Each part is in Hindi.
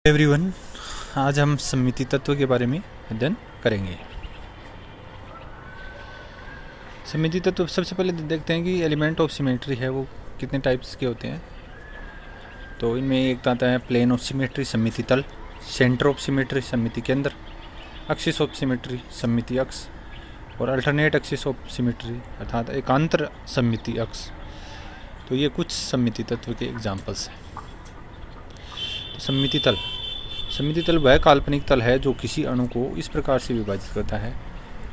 एवरीवन, आज हम सममिति तत्व के बारे में अध्ययन करेंगे। सममिति तत्व सबसे पहले देखते हैं कि एलिमेंट ऑफ सिमेट्री है वो कितने टाइप्स के होते हैं। तो इनमें एक आता है प्लेन ऑफ सिमेट्री सममिति तल, सेंटर ऑफ सिमेट्री सममिति केंद्र, एक्सिस ऑफ सिमेट्री सममिति अक्ष और अल्टरनेट एक्सिस ऑफ सिमेट्री अर्थात एकांतर सममिति अक्ष। तो ये कुछ सममिति तत्व के एग्जाम्पल्स हैं। तो सममिति तल वह काल्पनिक तल है जो किसी अणु को इस प्रकार से विभाजित करता है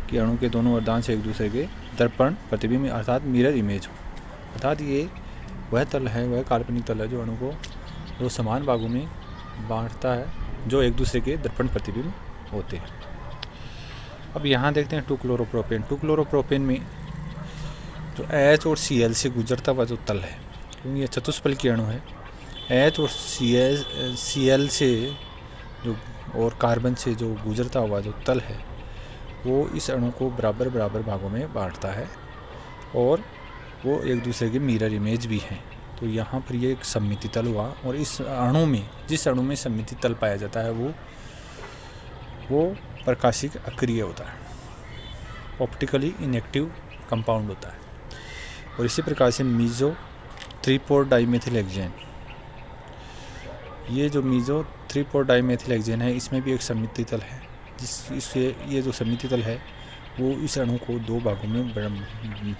कि अणु के दोनों अर्धांश एक दूसरे के दर्पण प्रतिबिंब अर्थात मिरर इमेज हो। अर्थात ये वह तल है, वह काल्पनिक तल है जो अणु को दो समान भागों में बांटता है जो एक दूसरे के दर्पण प्रतिबिंब होते हैं। अब यहाँ देखते हैं 2-क्लोरोप्रोपेन में जो H और Cl से गुजरता हुआ जो तल है, क्योंकि ये चतुष्फल की अणु है, H और Cl से जो और कार्बन से जो गुजरता हुआ जो तल है वो इस अणु को बराबर बराबर भागों में बांटता है और वो एक दूसरे के मिरर इमेज भी हैं। तो यहाँ पर ये एक सममिति तल हुआ और इस अणु में जिस अणु में सममिति तल पाया जाता है वो प्रकाशिक अक्रिय होता है, ऑप्टिकली इनएक्टिव कंपाउंड होता है। और इसी प्रकार से मीजो 3,4 डाइमेथिल हेक्सेन, ये जो मीजो 3,4 डाइमेथिल हेक्सेन है इसमें भी एक सममिति तल है, इससे ये जो सममिति तल है वो इस अणु को दो भागों में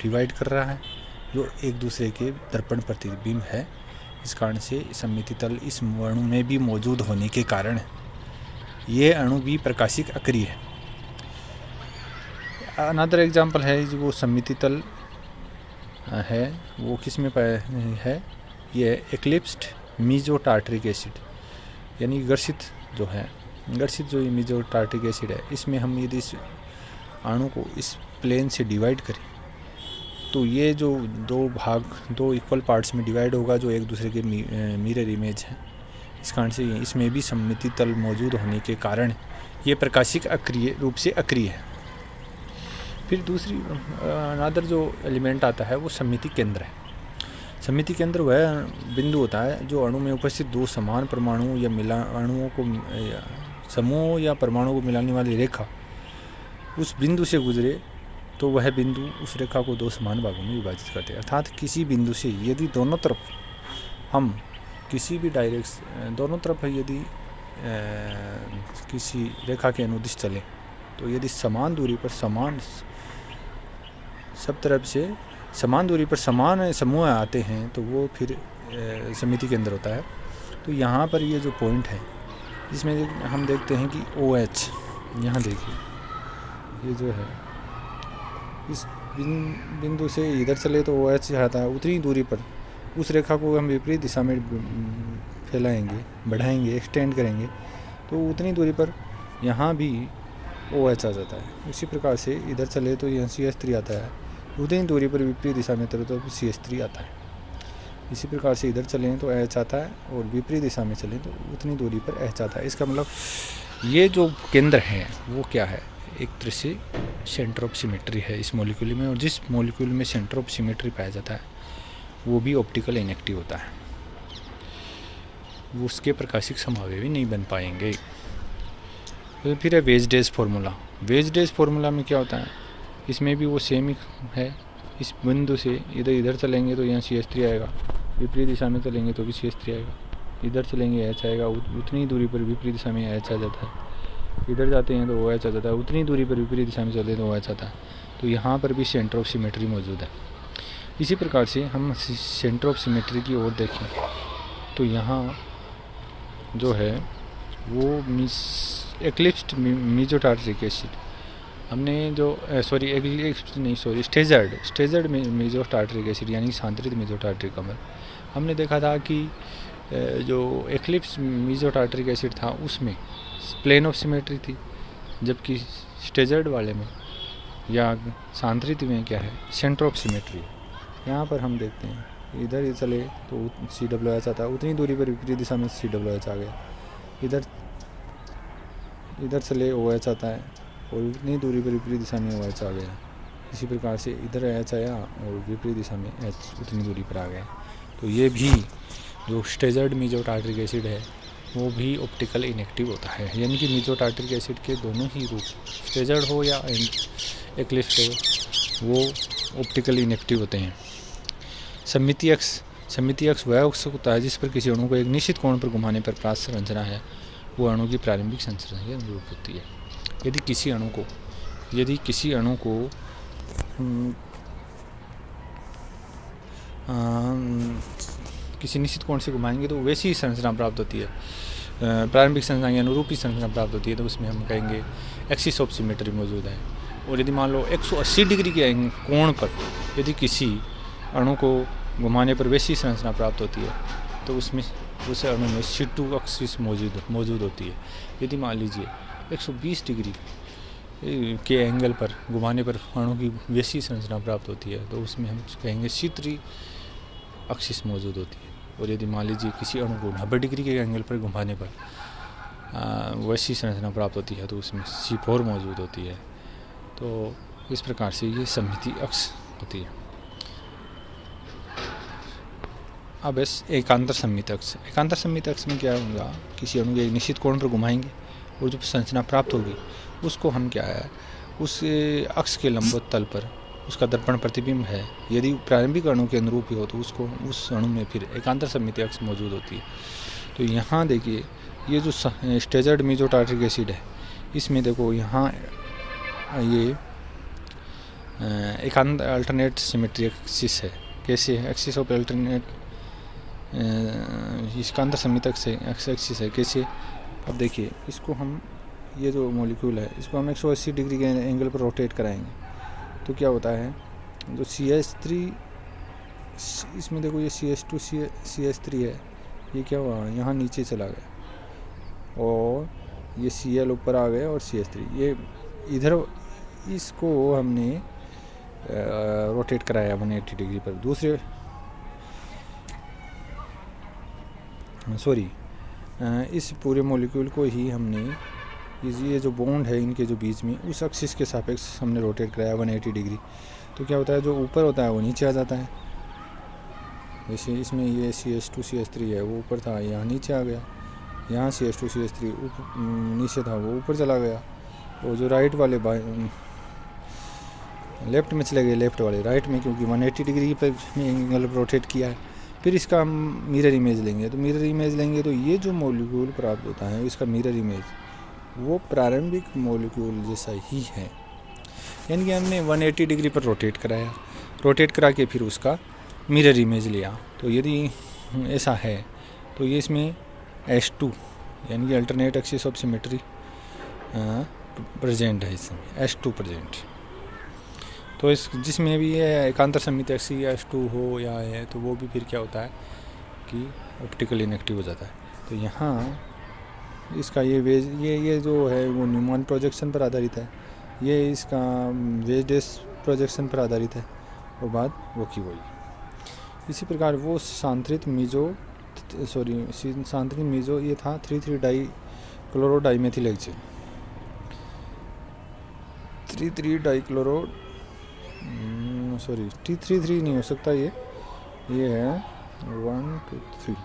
डिवाइड कर रहा है जो एक दूसरे के दर्पण प्रतिबिंब है। इस कारण से सममिति तल इस अणु में भी मौजूद होने के कारण ये अणु भी प्रकाशिक अक्रिय है। अनदर एग्जाम्पल है जो वो सममिति तल है वो किस में है, ये एक्लिप्स्ड मीजो टार्टरिक एसिड, यानी घर्षित जो मीजो टार्टरिक एसिड है, इसमें हम यदि इस अणु को इस प्लेन से डिवाइड करें तो ये जो दो इक्वल पार्ट्स में डिवाइड होगा जो एक दूसरे के मिरर इमेज हैं। इस कारण से इसमें भी सममिति तल मौजूद होने के कारण ये प्रकाशिक अक्रिय रूप से अक्रिय है। फिर दूसरी अनदर जो एलिमेंट आता है वो सममिति केंद्र है। सममिति केंद्र वह बिंदु होता है जो अणु में उपस्थित दो समान परमाणुओं या अणुओं को समूहों या परमाणुओं को मिलाने वाली रेखा उस बिंदु से गुजरे तो वह बिंदु उस रेखा को दो समान भागों में विभाजित करते हैं। अर्थात किसी बिंदु से यदि दोनों तरफ हम किसी भी दोनों तरफ यदि किसी रेखा के अनुदिश चलें तो यदि समान दूरी पर समान दूरी पर समान समूह आते हैं तो वो फिर सममिति केंद्र होता है। तो यहाँ पर ये जो पॉइंट है इसमें हम देखते हैं कि OH, यहाँ देखिए ये जो है इस बिंदु से इधर चले तो OH आता है, उतनी दूरी पर उस रेखा को हम विपरीत दिशा में फैलाएंगे, बढ़ाएंगे, एक्सटेंड करेंगे तो उतनी दूरी पर यहाँ भी OH आ जाता है। इसी प्रकार से इधर चले तो यहाँ CH3 आता है, उतनी दूरी पर विपरीत दिशा में चले तो CH3 आता है। इसी प्रकार से इधर चलें तो H आता है और विपरीत दिशा में चलें तो उतनी दूरी पर H आता है। इसका मतलब ये जो केंद्र है वो क्या है, एक तरह से सेंटर ऑफ सिमेट्री है इस मॉलिक्यूल में, और जिस मॉलिक्यूल में सेंटर ऑफ सिमेट्री पाया जाता है वो भी ऑप्टिकल इनएक्टिव होता है, वो उसके प्रकाशिक समभावे भी नहीं बन पाएंगे। तो फिर है वेज-डेज फार्मूला। वेज-डेज फार्मूला में क्या होता है, इसमें भी वो सेम ही है। इस बिंदु से इधर चलेंगे तो यहाँ CH3 आएगा, विपरीत दिशा में चलेंगे तो भी CH3 आएगा, इधर चलेंगे H आएगा, उतनी दूरी पर विपरीत दिशा में H आ जाता है, इधर जाते हैं तो OH आ जाता है, उतनी दूरी पर विपरीत दिशा में चलते हैं तो OH आता है। तो यहाँ पर भी सेंटर ऑफ सिमेट्री मौजूद है। इसी प्रकार से हम सेंटर ऑफ सिमेट्री की ओर देखें तो यहाँ जो है वो एक्लिप्स्ड मीजो टार्टरिक एसिड हमने जो स्टेजर्ड मीजो टार्टरिक एसिड यानी सांद्रित मीजो टार्टरिक अम्ल हमने देखा था कि जो एक्लिप्स मीजो टार्टरिक एसिड था उसमें प्लेन ऑफ सिमेट्री थी, जबकि स्टेजर्ड वाले में या सांद्रित में क्या है, सेंटर ऑफ सिमेट्री। यहाँ पर हम देखते हैं इधर चले तो CWH आता है, उतनी दूरी पर विपरीत दिशा में CWH आ गया, इधर चले OH आता है और उतनी दूरी पर विपरीत दिशा में OH आ गया। इसी प्रकार से इधर H आया और विपरीत दिशा में H उतनी दूरी पर आ गया। तो ये भी जो स्टेजर्ड मीजो टार्टरिक एसिड है वो भी ऑप्टिकल इनएक्टिव होता है, यानी कि मीजो टार्टरिक एसिड के दोनों ही रूप, स्टेजर्ड हो या एक्लिप्स्ड हो, वो ऑप्टिकल इनएक्टिव होते हैं। सममिति अक्ष वह अक्ष होता है जिस पर किसी अणु को एक निश्चित कोण पर घुमाने पर प्राप्त संरचना है वो अणु की प्रारंभिक संरचना के अनुरूप होती है। यदि किसी अणु को किसी निश्चित कोण से घुमाएंगे तो वैसी ही संरचना प्राप्त होती है, प्रारंभिक संरचना के अनुरूप ही संरचना प्राप्त होती है, तो उसमें हम कहेंगे एक्सिस ऑफ सिमेट्री मौजूद है। और यदि मान लो 180 डिग्री के कोण पर यदि किसी अणु को घुमाने पर वैसी संरचना प्राप्त होती है तो उसमें उस अणु में C2 एक्सिस मौजूद होती है। यदि मान लीजिए 120 डिग्री के एंगल पर घुमाने पर अणु की वैसी संरचना प्राप्त होती है तो उसमें हम कहेंगे C3 एक्सिस मौजूद होती है। और यदि मान लीजिए किसी अणु को 90 डिग्री के एंगल पर घुमाने पर वैसी संरचना प्राप्त होती है तो उसमें C4 मौजूद होती है। तो इस प्रकार से ये सममिति अक्ष होती है। अब एकांतर सममित अक्ष में क्या होगा, किसी अणु के एक निश्चित कोण पर घुमाएंगे और जो संरचना प्राप्त होगी उसको हम क्या है, उस अक्ष के लंबवत तल पर उसका दर्पण प्रतिबिंब है, यदि प्रारंभिक अणु के अनुरूप ही हो तो उसको उस अणु में फिर एकांतर सममित अक्ष मौजूद होती है। तो यहाँ देखिए ये जो स्टेजर्ड मीजो टार्टरिक एसिड है इसमें देखो यहाँ ये एकांतर अल्टरनेट सिमेट्री एक्सिस है। कैसे है, एक्सिस ऑफ अल्टरनेट एकांतर सममित एक्सिस है। कैसे, अब देखिए इसको हम, ये जो मॉलिक्यूल है इसको हम 180 डिग्री के एंगल पर रोटेट कराएंगे तो क्या होता है, जो CH3 इसमें देखो ये CH2 CH3 है, ये क्या हुआ यहाँ नीचे चला गया और ये Cl ऊपर आ गया और CH3 ये इधर, इसको हमने रोटेट कराया 180 डिग्री पर। दूसरे इस पूरे मॉलिक्यूल को ही हमने ये जो बॉन्ड है इनके जो बीच में उस एक्सिस के सापेक्ष हमने रोटेट कराया 180 डिग्री। तो क्या होता है, जो ऊपर होता है वो नीचे आ जाता है। जैसे इसमें ये CH2 CH3 है वो ऊपर था, यहाँ नीचे आ गया, यहाँ CH2 CH3 नीचे था वो ऊपर चला गया, और जो राइट वाले लेफ्ट में चले गए, लेफ्ट वाले राइट में, क्योंकि 180 डिग्री पर एंगल रोटेट किया है। फिर इसका हम मिरर इमेज लेंगे, तो मिरर इमेज लेंगे तो ये जो मॉलिक्यूल प्राप्त होता है इसका मिरर इमेज वो प्रारंभिक मॉलिक्यूल जैसा ही है, यानी कि हमने 180 डिग्री पर रोटेट कराया, रोटेट करा के फिर उसका मिरर इमेज लिया। तो यदि ऐसा है तो ये इसमें H2 यानी कि alternate axis of symmetry present है, इसमें H2 प्रेजेंट। तो इस जिसमें भी ये एकांतर सममित एक्सिस H2 हो या है तो वो भी फिर क्या होता है कि ऑप्टिकल इनएक्टिव हो जाता है। तो यहाँ इसका ये वेज ये जो है वो न्यूमैन प्रोजेक्शन पर आधारित है, ये इसका वेज डेस प्रोजेक्शन पर आधारित है, और बाद वो की वही। इसी प्रकार वो सांतरित मीजो ये था 3,3 di chloro dimethyl acid, 3,3 di chloro T33 नहीं हो सकता, ये है 1 2 3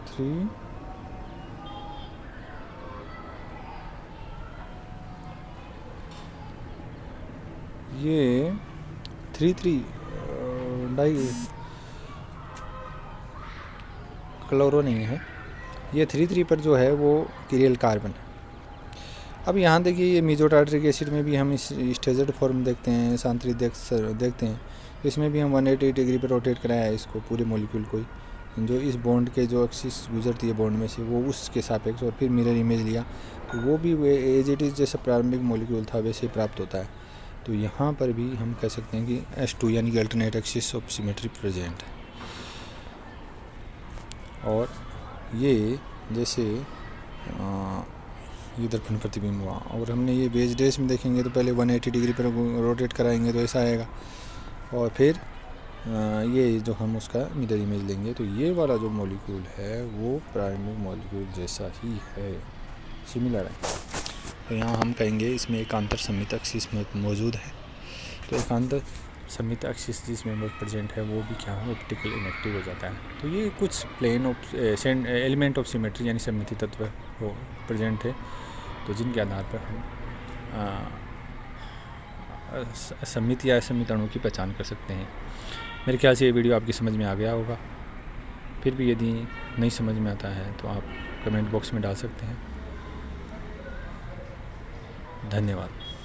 3 ये 3,3 डाई क्लोरो नहीं है, ये 3,3 पर जो है वो किरियल कार्बन है। अब यहाँ देखिए ये मीजो टार्टरिक एसिड में भी हम इस स्टेजर्ड फॉर्म देखते हैं, सांतरित देखते हैं, इसमें भी हम 180 डिग्री पर रोटेट कराया है इसको, पूरे मॉलिक्यूल को ही, जो इस बॉन्ड के जो एक्सिस गुजरती है बॉन्ड में से वो उसके सापेक्ष, और फिर मिरर इमेज लिया तो वो भी एज इट इज़ जैसा प्रारंभिक मॉलिक्यूल था वैसे ही प्राप्त होता है। तो यहाँ पर भी हम कह सकते हैं कि H2 यानी कि alternate axis of symmetry present है। और ये जैसे ये दर्पण प्रतिबिंब हुआ, और हमने ये बेस डेस में देखेंगे तो पहले 180 डिग्री पर रोटेट कराएंगे तो ऐसा आएगा, और फिर ये जो हम उसका मिरर इमेज लेंगे तो ये वाला जो मॉलिक्यूल है वो प्राइमरी मॉलिक्यूल जैसा ही है, सिमिलर है। तो यहाँ हम कहेंगे इसमें एकांतर सममित एक्सिस मौजूद है, तो एकांतर सममित एक्सिस जिस मेंबर प्रेजेंट है वो भी क्या है, ऑप्टिकल इनएक्टिव हो जाता है। तो ये कुछ प्लेन एलिमेंट ऑफ सिमेट्री यानी सममिति तत्व वो प्रेजेंट है, तो जिनके आधार पर हम सममित या असममित अणु की पहचान कर सकते हैं। मेरे ख्याल से ये वीडियो आपकी समझ में आ गया होगा। फिर भी यदि नहीं समझ में आता है तो आप कमेंट बॉक्स में डाल सकते हैं। धन्यवाद।